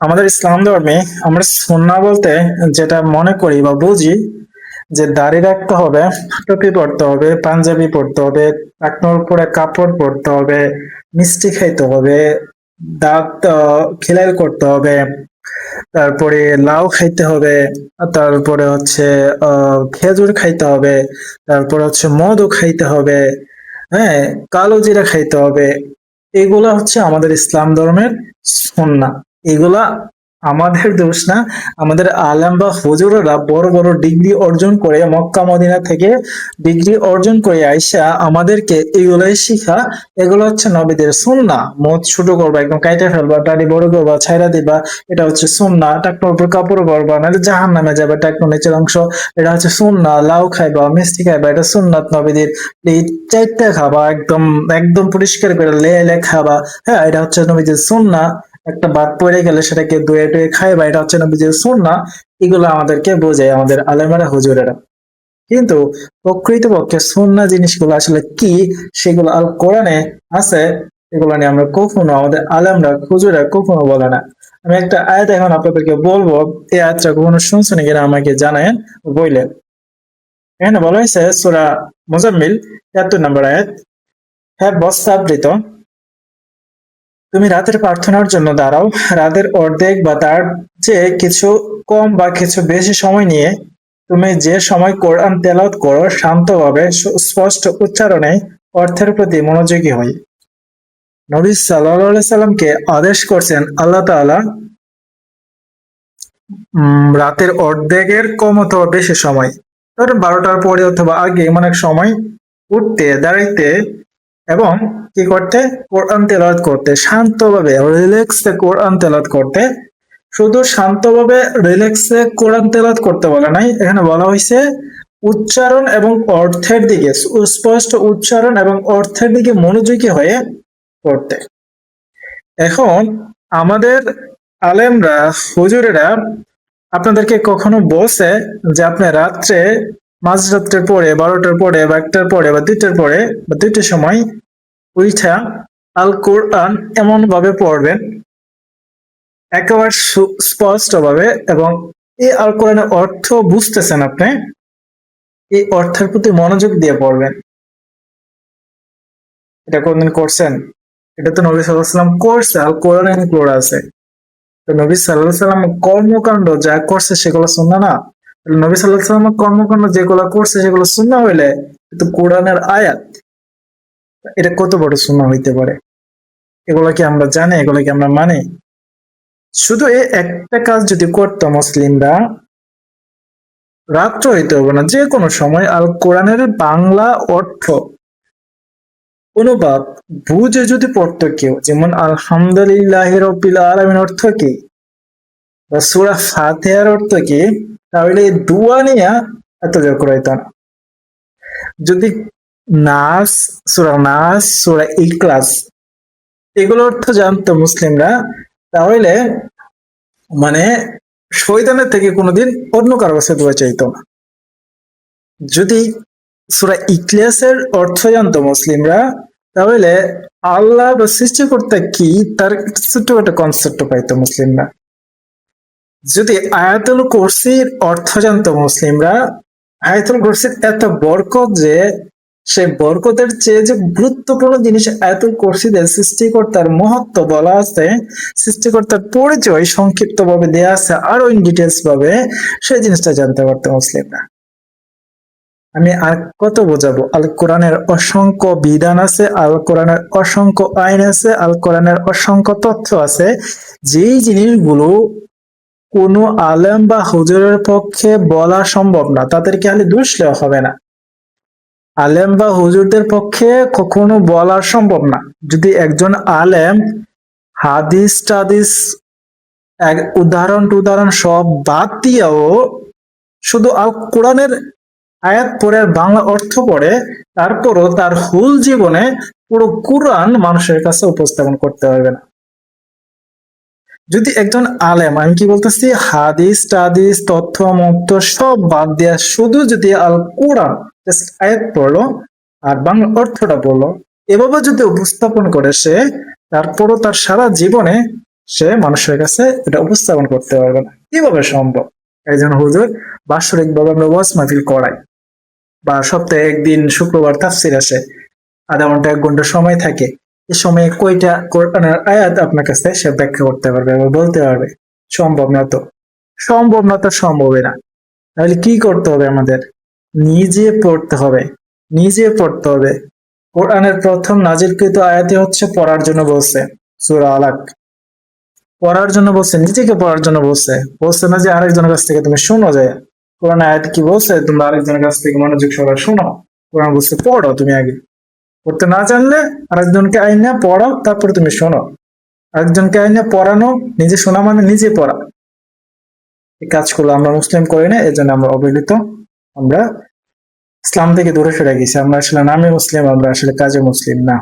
আমাদের ইসলাম ধর্মে আমরা সুন্নাহ বলতে যেটা মনে করি বা বুঝি যে দাড়ি রাখতে হবে, টুপি পরতে হবে, পাঞ্জাবি পরতে হবে, টাকনোর উপরে কাপড় পরতে হবে, মিষ্টি খাইতে হবে, দাঁত খিলাল করতে হবে, তারপরে লাউ খাইতে হবে, তারপরে হচ্ছে খেজুর খাইতে হবে, তারপরে হচ্ছে মধু খাইতে হবে, হ্যাঁ, কালো জিরা খাইতে হবে। এগুলা হচ্ছে আমাদের ইসলাম ধর্মের সুন্নাহ। এগুলা আমাদের দোষ না, আমাদের আলেম বা হুজুরেরা বড় বড় ডিগ্রি অর্জন করে মক্কা মদিনা থেকে ডিগ্রি অর্জন করে আইসা আমাদেরকে এগুলাই শিখা। এগুলো হচ্ছে নবীদের সুন্নাহ। মুখ ছোট করবা, একদম কাইটা ফেলবা, দাড়ি বড় করবা, ছাইরা দিবা, এটা হচ্ছে সুন্নাহ। টাকনোর উপর কাপড় পরবা, নাহলে জাহান্নামে যাবে টাকনো নিচের অংশ, এটা হচ্ছে সুন্নাহ। লাউ খাইবা, মিষ্টি খাইবা, এটা সুন্নাত নবীদের। এই চারটা খাবা, একদম একদম পরিষ্কার করে লে খাবা, হ্যাঁ, এটা হচ্ছে নবীদের সুন্নাহ। একটা বাদ পড়ে গেলে সেটাকে ধুয়ে টুয়ে খাইবা, এটা হচ্ছে নবীদের সুন্নাহ। এগুলো আমাদেরকে বোঝায় আমাদের আলেমেরা হুজুরেরা। কিন্তু প্রকৃতপক্ষে সুন্নাহ জিনিসগুলো আসলে কি, সেগুলো আল কোরআনে আছে। এগুলো নিয়ে আমরা কখনো, আমাদের আলেমরা হুজুরা কখনো বলে না। আমি একটা আয়াত এখন আপনাদেরকে বলবো, এই আয়াতটা কখনো শুনছেন কিনা আমাকে জানায়েন বইলেন। এখানে বলা হয়েছে সূরা মুজাম্মিল ৭৩ নম্বর আয়াত, হ্যাঁ বৎসাবৃত, তুমি রাতের প্রার্থনার জন্য দাঁড়াও, রাতের অর্ধেক বা তার চেয়ে কিছু কম বা কিছু বেশি সময় নিয়ে তুমি যে সময় কোরআন তেলাওয়াত করো শান্তভাবে স্পষ্ট উচ্চারণে অর্থের প্রতি মনোযোগী হই। নবী সাল্লাল্লাহু আলাইহি সাল্লামকে আদেশ করছেন আল্লাহ তাআলা রাতের অর্ধেকের কম অথবা বেশি সময়, ধরেন 12টার পরে অথবা আগে, এমন এক সময় উঠতে দাঁড়াইতে এবং কি করতে, কোরআন তেলাওয়াত করতে, শান্তভাবে রিল্যাক্সে কোরআন তেলাওয়াত করতে। শুধু শান্তভাবে রিল্যাক্সে কোরআন তেলাওয়াত করতে বলা নাই, এখানে বলা হয়েছে উচ্চারণ এবং অর্থের দিকে, স্পষ্ট উচ্চারণ এবং অর্থের দিকে মনোযোগী হয়ে পড়তে। এখন আমাদের আলেমরা হুজুরেরা আপনাদেরকে কখনো বলছে যে আপনি রাত্রে, মাঝরাত্রের পরে, 12টার পরে বা 1টার পরে বা 2টার পরে বা 2টার সময় উইঠা আল কোরআন এমন ভাবে পড়বেন একেবারে স্পষ্ট ভাবে, এবং এই আল কোরআনের অর্থ বুঝতেছেন আপনি, এই অর্থের প্রতি মনোযোগ দিয়ে পড়বেন। এটা কোনদিন করছেন? এটা তো নবী সাল্লাল্লাহু আলাইহি ওয়াসাল্লাম করছে, আল কোরআনে ইনক্লুড আছে। তো নবী সাল্লাল্লাহু আলাইহি ওয়াসাল্লাম কর্মকাণ্ড যা করছে সেগুলো সুন্নাহ না? তাহলে নবী সাল্লাল্লাহু আলাইহি ওয়াসাল্লাম কর্মকাণ্ড যেগুলো করছে সেগুলো সুন্নাহ হইলে কিন্তু কোরআনের আয়াত, এটা কত বড় সুন্নাহ হইতে পারে? এগুলো কি আমরা জানি? এগুলো কি আমরা মানি? শুধু এই একটা কাজ যদি করতো মুসলিমরা, রাত্র হইতে হবে না, যে কোনো সময় আল কোরআনের বাংলা অর্থ অনুবাদ বুঝে যদি পড়তো কেউ, যেমন আলহামদুলিল্লাহ রাব্বিল আলামিন অর্থ কি, বা সূরা ফাতিহার অর্থ কি, তাহলে এই দোয়া নিয়ে এত জোর হইতো না। যদি নাস, সূরা নাস, সূরা ইখলাস এগুলোর অর্থ জানতো মুসলিমরা, তাহলে মানে শয়তানের থেকে কোনোদিন অন্য কারো কাছে দোয়া চাইতো না। যদি সূরা ইখলাসের অর্থ জানতো মুসলিমরা, তাহলে আল্লাহ বা সৃষ্টিকর্তা কি তার ছোট্ট একটা কনসেপ্ট পাইতো মুসলিমরা। যদি আয়াতুল কুরসির অর্থ জানতো মুসলিমরা, আয়াতুল কুরসির এত বরকত যে সেই বরকতের চেয়ে যে গুরুত্বপূর্ণ জিনিস আয়াতুল কুরসিতে সৃষ্টিকর্তার মহত্ব বলা আছে, সৃষ্টিকর্তার পরিচয় সংক্ষিপ্ত ভাবে দেয়া আছে আরো ইন ডিটেলস ভাবে, সেই জিনিসটা জানতে পারতো মুসলিমরা। আমি আর কত বোঝাবো, আল কোরআনের অসংখ্য বিধান আছে, আল কোরআনের অসংখ্য আইন আছে, আল কোরআনের অসংখ্য তথ্য আছে, যেই জিনিসগুলো কোনো আলেম বা হুজুরের পক্ষে বলা সম্ভব না, তাদেরকে খালি দুষলেও হবে না। আলেম বা হুজুরদের পক্ষে কখনো বলা সম্ভব না। যদি একজন আলেম হাদিস টাদিস উদাহরণ টুদাহরণ সব বাদ দিয়েও শুধু আল কোরআনের আয়াত পড়ে আর বাংলা অর্থ পড়ে, তারপরও তার হুল জীবনে পুরো কোরআন মানুষের কাছে উপস্থাপন করতে পারবে না। যদি একজন আলেম, আমি কি বলতেছি, হাদিস টাদিস তথ্য মথ্য সব বাদ দিয়া শুধু যদি আল কোরআন আয়াত পড়লো আর বাংলা অর্থটা পড়লো, এভাবে যদি উপস্থাপন করে সে, তারপরও তার সারা জীবনে সে মানুষের কাছে এটা উপস্থাপন করতে পারবে না। কিভাবে সম্ভব? একজন হুজুর বাৎসরিক ভাবে আমরা ওয়াজ মাহফিল করাই, বা সপ্তাহে একদিন শুক্রবার তাফসির আসে, আধা ঘন্টা 1 ঘন্টা সময় থাকে। এ সময়ে কয়টা কোরআনের আয়াত আপনার কাছে সে ব্যাখ্যা করতে পারবে বা বলতে পারবে? সম্ভব না তো। সম্ভব না তো সম্ভবই না। তাহলে কি করতে হবে আমাদের? নিজে পড়তে হবে, নিজে পড়তে হবে। কোরআনের প্রথম নাজিলকৃত আয়াতে হচ্ছে পড়ার জন্য বলছে, সূরা আলাক। পড়ার জন্য বলছে, নিজেকে পড়ার জন্য বলছে। বলছে না যে আরেকজনের কাছ থেকে তুমি শোনো যায়। কোরআন আয়াত কি বলছে? তোমরা আরেকজনের কাছ থেকে মনোযোগ সহকারে শোনো। কোরআন বলছে পড়ো, তুমি আগে পড়তে না জানলে আরেকজনকে আইনা পড়াও, তারপরে তুমি শোনো। আরেকজনকে আইনা পড়ানো, নিজে শোনা মানে নিজে পড়া। এই কাজগুলো আমরা মুসলিম করি না, এর জন্য আমরা অবহেলিত। আমরা ইসলাম থেকে দূরে সরে গেছি। আমরা আসলে নামে মুসলিম, আমরা আসলে কাজে মুসলিম না।